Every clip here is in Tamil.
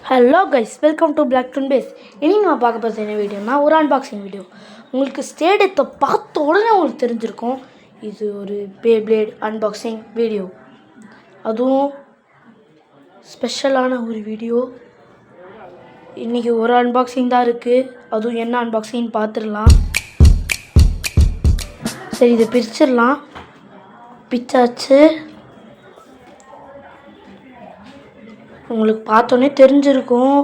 Hello guys, welcome to black twin face. இனி நான் பார்க்க போகிறது என்ன வீடியோனா ஒரு அன்பாக்சிங் வீடியோ. உங்களுக்கு ஸ்டேடியத்தை பார்த்த உடனே உங்களுக்கு தெரிஞ்சிருக்கும் இது ஒரு பேப்ளேட் அன்பாக்சிங் வீடியோ. அதுவும் ஸ்பெஷலான ஒரு வீடியோ. இன்றைக்கி ஒரு அன்பாக்சிங் தான் இருக்குது. அதுவும் என்ன அன்பாக்சிங் பார்த்துடலாம். சரி, இதை பிரிச்சிடலாம். பிச்சாச்சு. உங்களுக்கு பார்த்தோன்னே தெரிஞ்சிருக்கும்.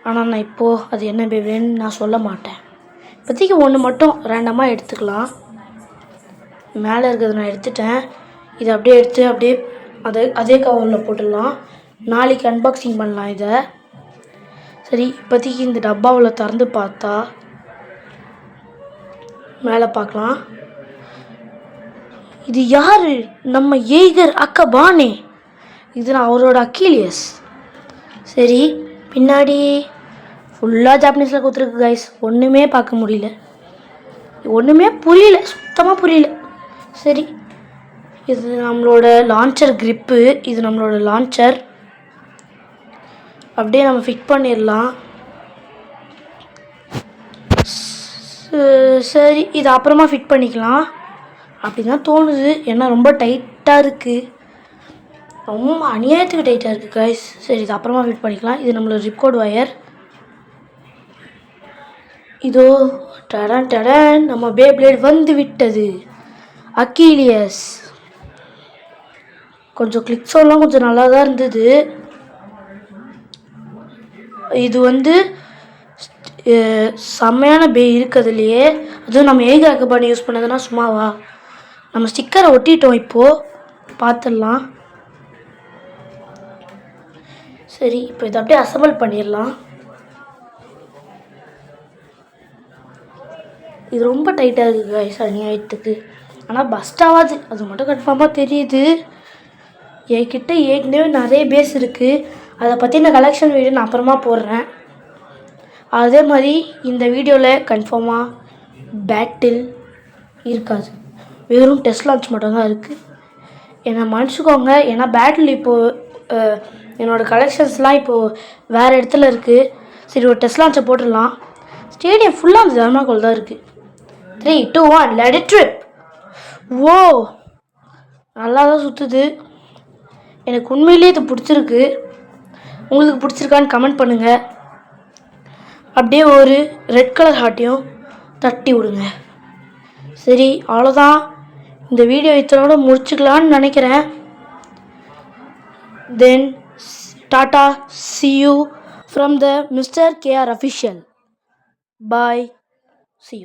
ஆனால் நான் இப்போது அது என்ன பேப்ளேட்னு நான் சொல்ல மாட்டேன். இப்போதைக்கு ஒன்று மட்டும் ரேண்டமாக எடுத்துக்கலாம். மேலே இருக்கிறது நான் எடுத்துட்டேன். இதை அப்படியே எடுத்து அப்படியே அதே கவரில் போட்டுடலாம். நாளைக்கு அன்பாக்சிங் பண்ணலாம் இதை. சரி, இப்போதைக்கு இந்த டப்பாவில் திறந்து பார்த்தா மேலே பார்க்கலாம். இது யார்? நம்ம ஏய்கர் அக்கபானே. இது நான் அவரோட அக்கீலியஸ். சரி, பின்னாடி ஃபுல்லாக ஜாப்பனீஸில் கொடுத்துருக்கு கைஸ். ஒன்றுமே பார்க்க முடியல, ஒன்றுமே புரியல, சுத்தமாக புரியல. சரி, இது நம்மளோட லான்ச்சர் கிரிப்பு. இது நம்மளோட லான்ச்சர். அப்படியே நம்ம ஃபிட் பண்ணிடலாம். சரி, இது அப்புறமா ஃபிட் பண்ணிக்கலாம் அப்படி தான் தோணுது. ஏன்னா ரொம்ப டைட்டாக இருக்குது, ரொம்ப அநியாயத்துக்கு டைட்டாக இருக்குது கைஸ். சரி, இது அப்புறமா ஃபிட் பண்ணிக்கலாம். இது நம்மளோட ரிப்கோட் ஒயர். இதோ டடன் டடன், நம்ம பேப்ளேட் வந்து விட்டது. அக்கீலியஸ். கொஞ்சம் கிளிக் சவுண்ட்லாம் கொஞ்சம் நல்லா தான் இருந்தது. இது வந்து செம்மையான இருக்கிறதுலையே. அதுவும் நம்ம ஏய்கர் அக்கபானே யூஸ் பண்ணதுன்னா சும்மாவா. நம்ம ஸ்டிக்கரை ஒட்டிட்டோம், இப்போது பார்த்துடலாம். சரி, இப்போ இதை அப்படியே அசம்பிள் பண்ணிடலாம். இது ரொம்ப டைட்டாக இருக்குது கைஸ், அநியாயத்துக்கு. ஆனால் பஸ்ட் ஆகாது, அது மட்டும் கன்ஃபார்மாக தெரியுது. என்கிட்ட ஏற்கனவே நிறைய பேஸ் இருக்குது. அதை பற்றி இந்த கலெக்ஷன் வீடியோ நான் அப்புறமா போடுறேன். அதே மாதிரி இந்த வீடியோவில் கன்ஃபார்மாக பேட்டில் இருக்காது, வெறும் டெஸ்ட் லான்ச் மட்டும்தான் இருக்குது. என்னை மன்னிச்சுக்கோங்க. ஏன்னா பேட்டில் இப்போது என்னோடய கலெக்ஷன்ஸ்லாம் இப்போது வேறு இடத்துல இருக்குது. சரி, ஒரு டெஸ்ட் லான்ச்சை போட்டுடலாம். ஸ்டேடியம் ஃபுல்லாக அந்த தர்மாக்கோல் தான் இருக்குது. 3, 2, 1 லெட் இட் ட்ரிப். ஓ, நல்லா தான் சுற்றுது. எனக்கு உண்மையிலேயே இது பிடிச்சிருக்கு. உங்களுக்கு பிடிச்சிருக்கான்னு கமெண்ட் பண்ணுங்கள். அப்படியே ஒரு ரெட் கலர் ஹார்ட்டையும் தட்டி விடுங்க. சரி, அவ்வளோதான். இந்த வீடியோ இத்தனோட முடிச்சுக்கலான்னு நினைக்கிறேன். தென் tata, see you from the Mr. KR official. Bye. See you.